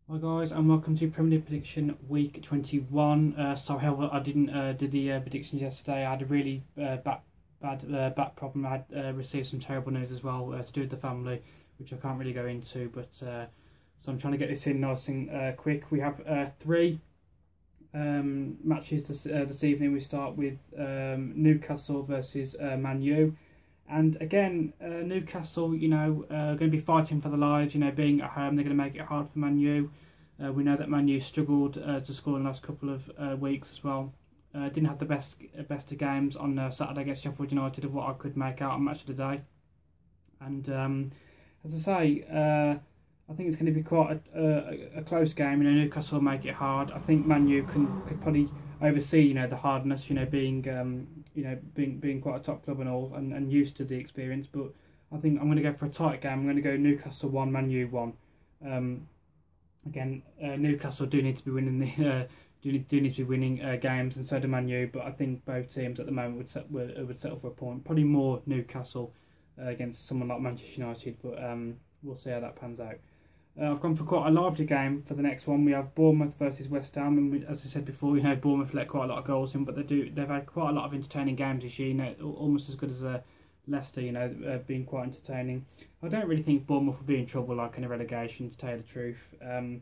Hi guys, and welcome to Premier League Prediction Week 21. Sorry I didn't do the predictions yesterday. I had a really bad back problem. I had received some terrible news as well to do with the family, which I can't really go into. But so I'm trying to get this in nice and quick. We have three matches this evening. We start with Newcastle versus Man U. And again, Newcastle, going to be fighting for the lives. Being at home, they're going to make it hard for Man U. We know that Man U struggled to score in the last couple of weeks as well. Didn't have the best of games on Saturday against Sheffield United of what I could make out on Match of the Day. And as I say, I think it's going to be quite a close game. Newcastle will make it hard. I think Man U could probably oversee, the hardness, being quite a top club and all, and used to the experience. But I think I'm going to go for a tight game. I'm going to go Newcastle 1, Man U 1. Again, Newcastle do need to be winning games, and so do Man U. But I think both teams at the moment would settle for a point. Probably more Newcastle against someone like Manchester United, but we'll see how that pans out. I've gone for quite a lively game for the next one. We have Bournemouth versus West Ham, and as I said before, Bournemouth let quite a lot of goals in, but they've had quite a lot of entertaining games this year. Almost as good as Leicester. Being quite entertaining. I don't really think Bournemouth will be in trouble like in a relegation, to tell you the truth. As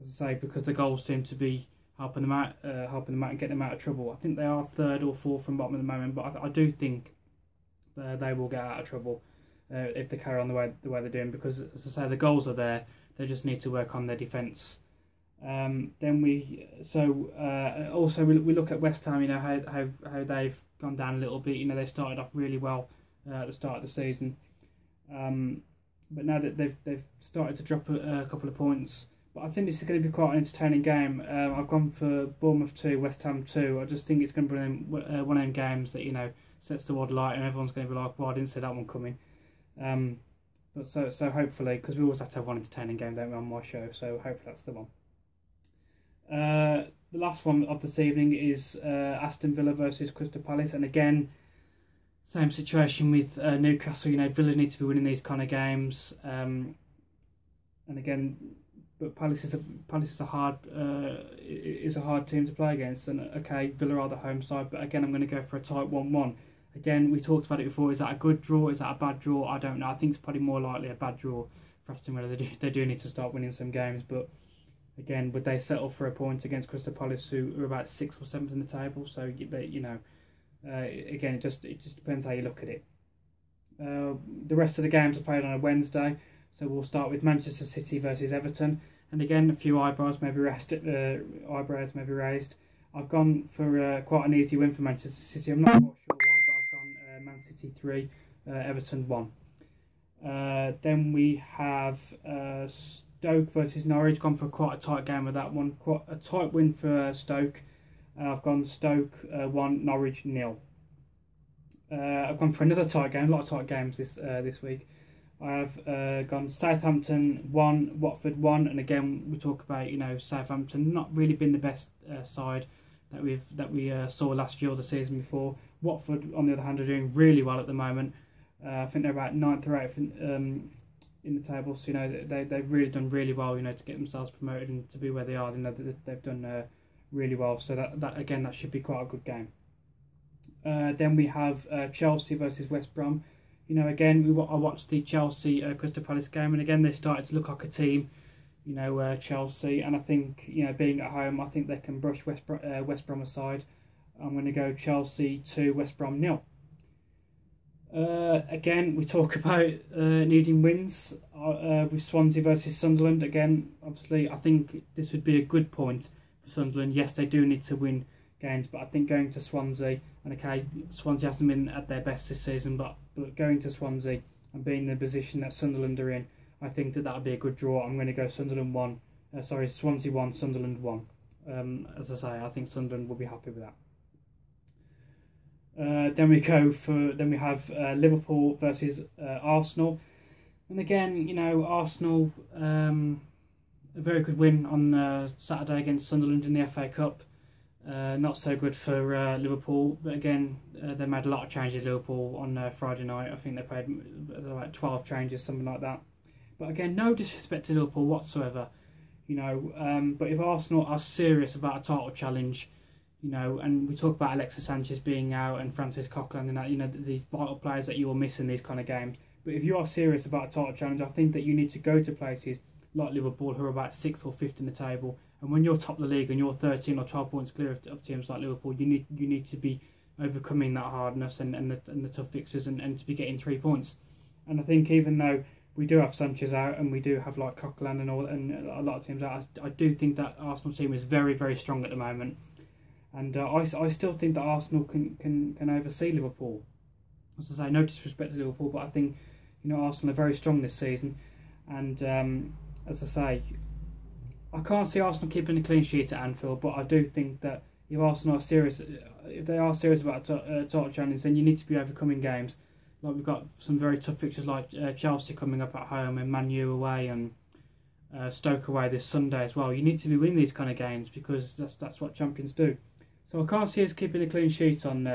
I say, because the goals seem to be helping them out and getting them out of trouble. I think they are third or fourth from bottom at the moment, but I do think they will get out of trouble if they carry on the way they're doing, because as I say, the goals are there. They just need to work on their defence. Then we look at West Ham. How they've gone down a little bit. They started off really well at the start of the season, but now that they've started to drop a couple of points. But I think this is going to be quite an entertaining game. I've gone for Bournemouth 2, West Ham 2. I just think it's going to be one of them games that sets the world alight, and everyone's going to be like, "Well, I didn't see that one coming." But so hopefully, because we always have to have one entertaining game, don't we, on my show? So hopefully that's the one. The last one of this evening is Aston Villa versus Crystal Palace, and again, same situation with Newcastle. Villa need to be winning these kind of games, and again, but Palace is a hard team to play against. And okay, Villa are the home side, but again, I'm going to go for a tight 1-1. Again, we talked about it before. Is that a good draw? Is that a bad draw? I don't know. I think it's probably more likely a bad draw for Aston Villa. They do need to start winning some games, but again, would they settle for a point against Crystal Palace, who are about 6th or 7th in the table? So again, it just depends how you look at it. The rest of the games are played on a Wednesday, so we'll start with Manchester City versus Everton, and again, a few eyebrows may be raised. I've gone for quite an easy win for Manchester City. I'm not quite sure why, but I've gone Man City 3, Everton 1. Then we have Stoke versus Norwich. Gone for quite a tight game with that one. Quite a tight win for Stoke. I've gone Stoke 1, Norwich 0. I've gone for another tight game. A lot of tight games this week. I've gone Southampton 1, Watford 1, and again we talk about Southampton not really been the best side that we saw last year or the season before. Watford, on the other hand, are doing really well at the moment. I think they're about 9th or 8th in the table. So they've really done really well. To get themselves promoted and to be where they are. They've done really well. So that should be quite a good game. Then we have Chelsea versus West Brom. Again, I watched the Chelsea Crystal Palace game, and again they started to look like a team. Chelsea, and I think being at home, I think they can brush West Brom aside. I'm going to go Chelsea 2, West Brom 0. Again, we talk about needing wins with Swansea versus Sunderland. Again, obviously, I think this would be a good point for Sunderland. Yes, they do need to win games, but I think going to Swansea, and okay, Swansea hasn't been at their best this season, but going to Swansea and being in the position that Sunderland are in, I think that would be a good draw. I'm going to go Swansea 1, Sunderland 1. As I say, I think Sunderland will be happy with that. Then we have Liverpool versus Arsenal, and again, Arsenal a very good win on Saturday against Sunderland in the FA Cup. Not so good for Liverpool, but again, they made a lot of changes. Liverpool on Friday night, I think they played like 12 changes, something like that. But again, no disrespect to Liverpool whatsoever. you know. But if Arsenal are serious about a title challenge, you know, and we talk about Alexis Sanchez being out and Francis Coquelin and that, you know, the vital players that you will miss in these kind of games. But if you are serious about a title challenge, I think that you need to go to places like Liverpool, who are about 6th or 5th in the table. And when you're top of the league and you're 13 or 12 points clear of teams like Liverpool, you need to be overcoming that hardness and the tough fixtures and to be getting 3 points. And I think even though we do have Sanchez out and we do have like Coquelin and a lot of teams out, I do think that Arsenal team is very, very strong at the moment. And I still think that Arsenal can oversee Liverpool. As I say, no disrespect to Liverpool, but I think, you know, Arsenal are very strong this season. And as I say, I can't see Arsenal keeping a clean sheet at Anfield, but I do think that if Arsenal are serious, if they are serious about a title challenge, then you need to be overcoming games. Like we've got some very tough fixtures like Chelsea coming up at home and Man U away and Stoke away this Sunday as well. You need to be winning these kind of games because that's what champions do. So I can't see us keeping a clean sheet on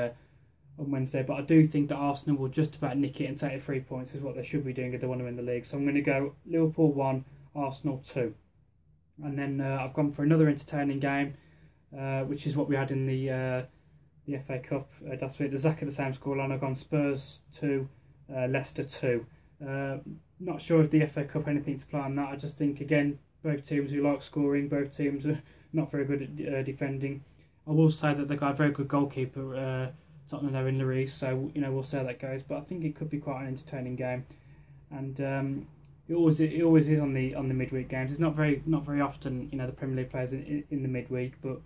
Wednesday, but I do think that Arsenal will just about nick it and take the 3 points, is what they should be doing if they want to win the league. So I'm going to go Liverpool 1, Arsenal 2. And then I've gone for another entertaining game, which is what we had in the FA Cup last week. Exactly the same scoreline. I've gone Spurs 2, Leicester 2. Not sure if the FA Cup anything to play on that. I just think, again, both teams who like scoring, both teams are not very good at defending. I will say that they've got a very good goalkeeper, Tottenham, there in Lloris, so you know, we'll see how that goes. But I think it could be quite an entertaining game, and it always is on the midweek games. It's not very often, you know, the Premier League players in the midweek, but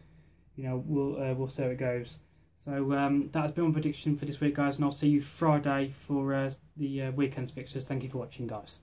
you know, we'll see how it goes. So that has been my prediction for this week, guys, and I'll see you Friday for the weekend's fixtures. Thank you for watching, guys.